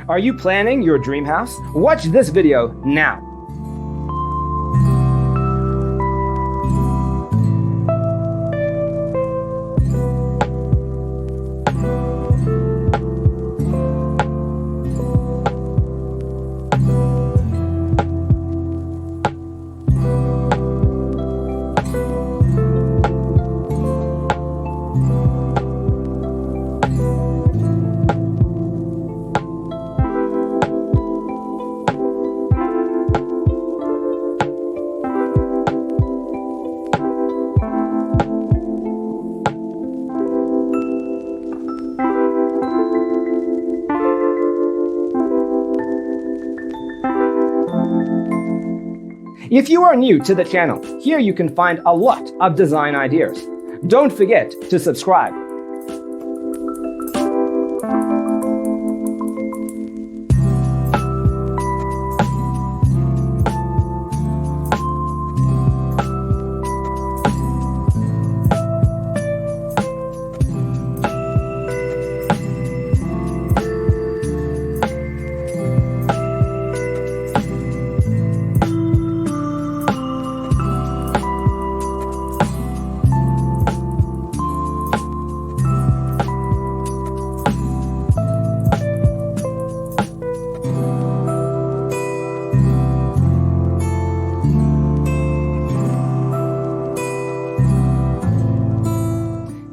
Are you planning your dream house? Watch this video now. If you are new to the channel, here you can find a lot of design ideas. Don't forget to subscribe.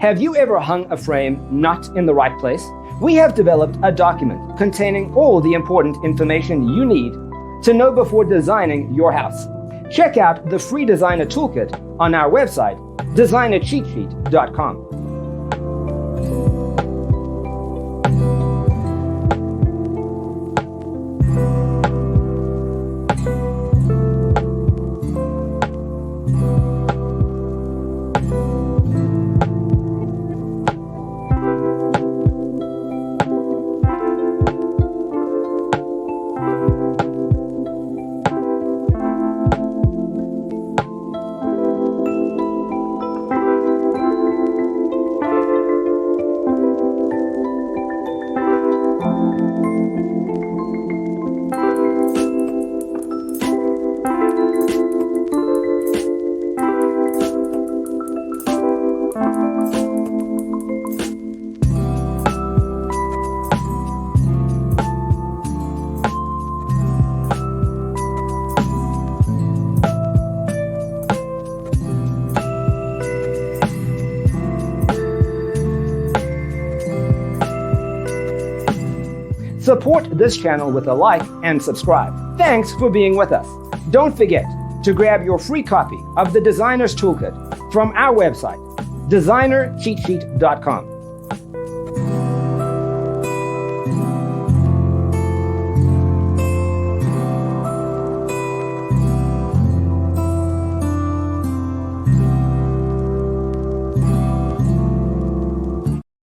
Have you ever hung a frame not in the right place? We have developed a document containing all the important information you need to know before designing your house. Check out the free designer toolkit on our website, designercheatsheet.com. Support this channel with a like and subscribe. Thanks for being with us. Don't forget to grab your free copy of the Designer's Toolkit from our website, designercheatsheet.com.